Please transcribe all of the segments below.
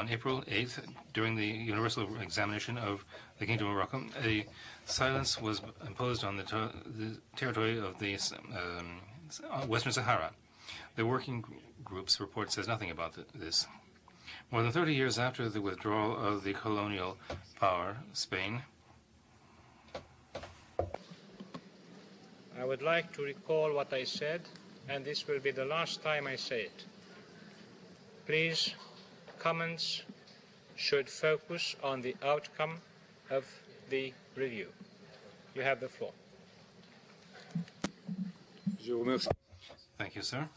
On April 8th, during the universal examination of the Kingdom of Morocco, a silence was imposed on the territory of the Western Sahara. The working group's report says nothing about this. More than 30 years after the withdrawal of the colonial power, Spain. I would like to recall what I said, and this will be the last time I say it. Please, comments should focus on the outcome of the review. You have the floor. Thank you, sir.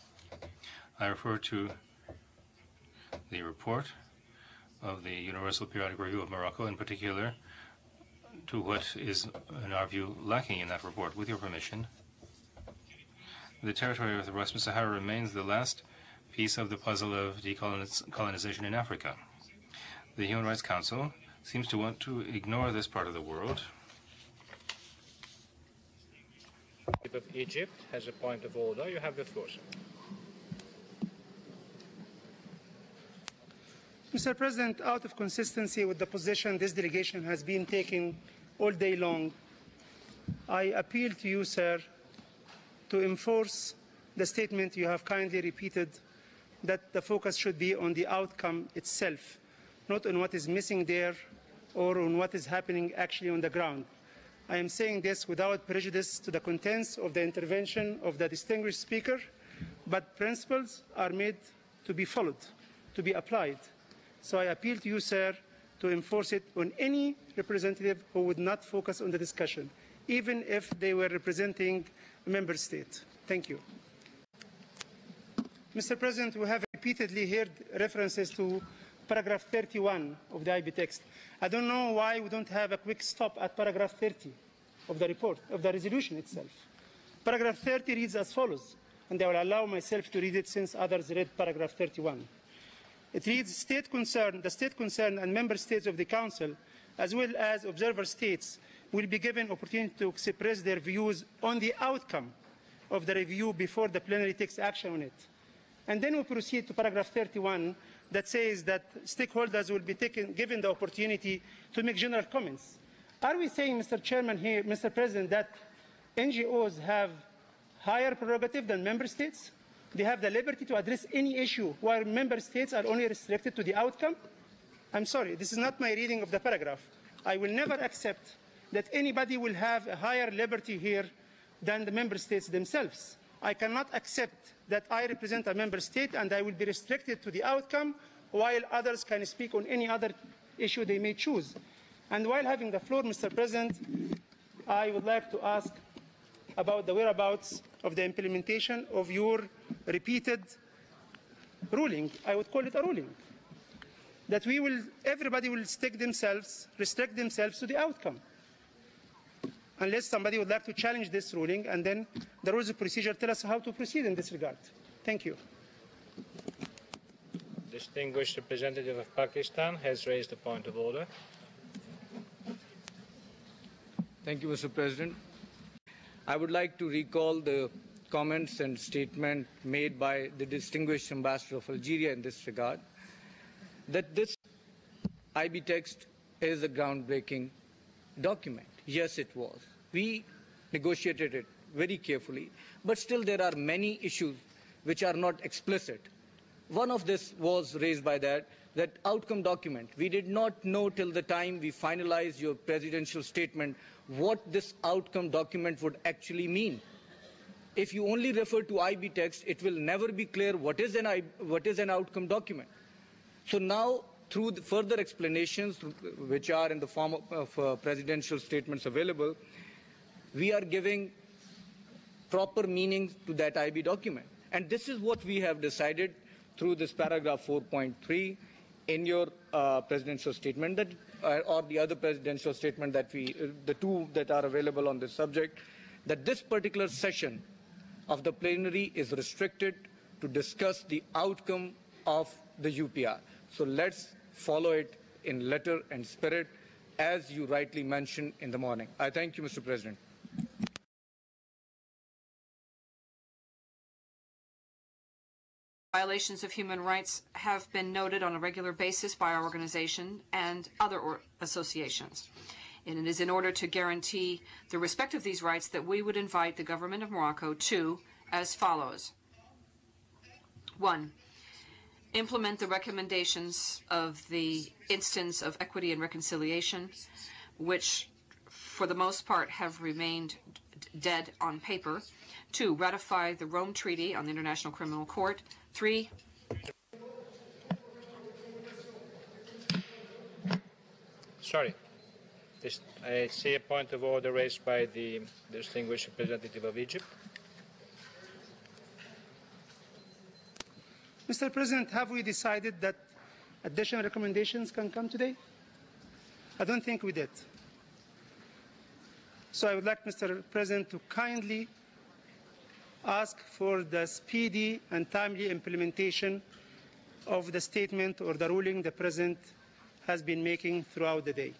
I refer to the report of the Universal Periodic Review of Morocco, in particular, to what is, in our view, lacking in that report. With your permission, the territory of the Western Sahara remains the last piece of the puzzle of decolonization in Africa. The Human Rights Council seems to want to ignore this part of the world. Of Egypt has a point of order. You have the floor, sir. Mr. President, out of consistency with the position this delegation has been taking all day long, I appeal to you, sir, to enforce the statement you have kindly repeated, that the focus should be on the outcome itself, not on what is missing there or on what is happening actually on the ground. I am saying this without prejudice to the contents of the intervention of the distinguished speaker, but principles are made to be followed, to be applied. So I appeal to you, sir, to enforce it on any representative who would not focus on the discussion, even if they were representing a member state. Thank you. Mr. President, we have repeatedly heard references to paragraph 31 of the IB text. I don't know why we don't have a quick stop at paragraph 30 of the report, of the resolution itself. Paragraph 30 reads as follows, and I will allow myself to read it since others read paragraph 31. It reads, the state concerned and member states of the Council, as well as observer states, will be given opportunity to express their views on the outcome of the review before the plenary takes action on it. And then we proceed to paragraph 31 that says that stakeholders will be given the opportunity to make general comments. Are we saying, Mr. Chairman here, Mr. President, that NGOs have higher prerogative than member states? They have the liberty to address any issue while member states are only restricted to the outcome? I'm sorry, this is not my reading of the paragraph. I will never accept that anybody will have a higher liberty here than the member states themselves. I cannot accept that I represent a member state and I will be restricted to the outcome while others can speak on any other issue they may choose. And while having the floor, Mr. President, I would like to ask about the whereabouts of the implementation of your repeated ruling. I would call it a ruling. That everybody will restrict themselves to the outcome. Unless somebody would like to challenge this ruling, and then the rules of procedure tell us how to proceed in this regard. Thank you. Distinguished representative of Pakistan has raised a point of order. Thank you, Mr. President. I would like to recall the comments and statement made by the distinguished ambassador of Algeria in this regard, that this IB text is a groundbreaking document. Yes, it was. We negotiated it very carefully, but still there are many issues which are not explicit. One of this was raised by that outcome document. We did not know till the time we finalized your presidential statement what this outcome document would actually mean. If you only refer to IB text, it will never be clear what is an outcome document. So now, through the further explanations, which are in the form of presidential statements available, we are giving proper meaning to that IB document. And this is what we have decided through this paragraph 4.3 in your presidential statement, or the other presidential statement that the two that are available on this subject, that this particular session of the plenary is restricted to discuss the outcome of the UPR. So let's follow it in letter and spirit, as you rightly mentioned in the morning. I thank you, Mr. President. Violations of human rights have been noted on a regular basis by our organization and other associations. And it is in order to guarantee the respect of these rights that we would invite the government of Morocco to as follows. 1. Implement the recommendations of the instance of equity and reconciliation, which for the most part have remained dead on paper. 2. Ratify the Rome Treaty on the International Criminal Court. 3. Sorry. I see a point of order raised by the distinguished representative of Egypt. Mr. President, have we decided that additional recommendations can come today? I don't think we did. So I would like, Mr. President, to kindly ask for the speedy and timely implementation of the statement or the ruling the President has been making throughout the day.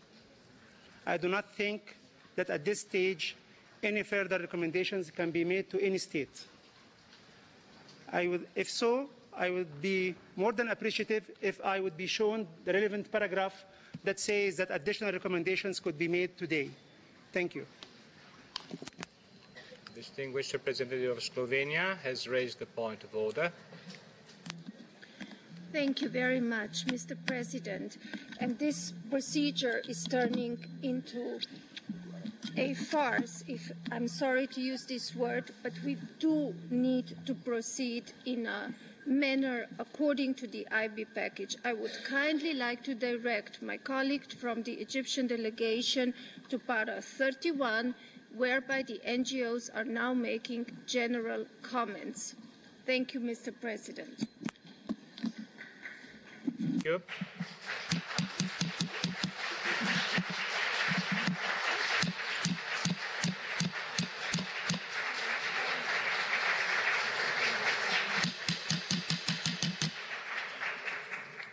I do not think that at this stage any further recommendations can be made to any state. If so, I would be more than appreciative if I would be shown the relevant paragraph that says that additional recommendations could be made today. Thank you. Distinguished representative of Slovenia has raised a point of order. Thank you very much, Mr. President. And this procedure is turning into a farce, if I'm sorry to use this word, but we do need to proceed in a manner according to the IB package. I would kindly like to direct my colleague from the Egyptian delegation to para 31, whereby the NGOs are now making general comments. Thank you, Mr. President. Thank you.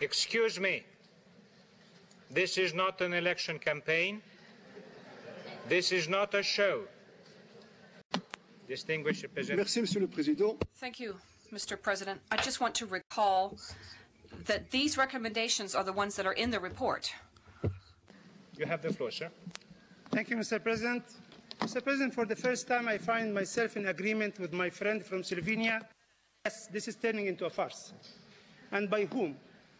Excuse me. This is not an election campaign. This is not a show. Distinguished Representative. Merci, Monsieur le Président. Thank you, Mr. President. I just want to recall that these recommendations are the ones that are in the report. You have the floor, sir. Thank you, Mr. President. Mr. President, for the first time, I find myself in agreement with my friend from Slovenia. Yes, this is turning into a farce. And by whom?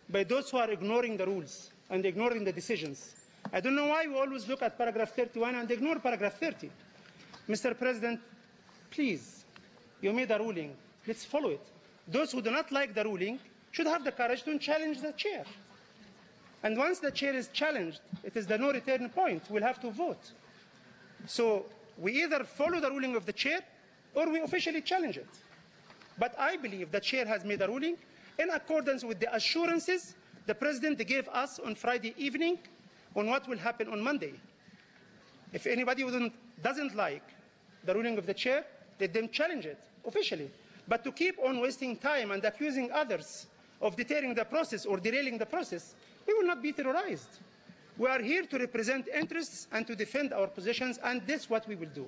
By those who are ignoring the rules and ignoring the decisions. I don't know why we always look at paragraph 31 and ignore paragraph 30. Mr. President, please, you made a ruling. Let's follow it. Those who do not like the ruling should have the courage to challenge the chair. And once the chair is challenged, it is the no return point. We'll have to vote. So we either follow the ruling of the chair or we officially challenge it. But I believe the chair has made a ruling in accordance with the assurances the President gave us on Friday evening on what will happen on Monday. If anybody doesn't like the ruling of the chair, let them challenge it officially. But to keep on wasting time and accusing others of deterring the process or derailing the process, we will not be terrorized. We are here to represent interests and to defend our positions, and this is what we will do.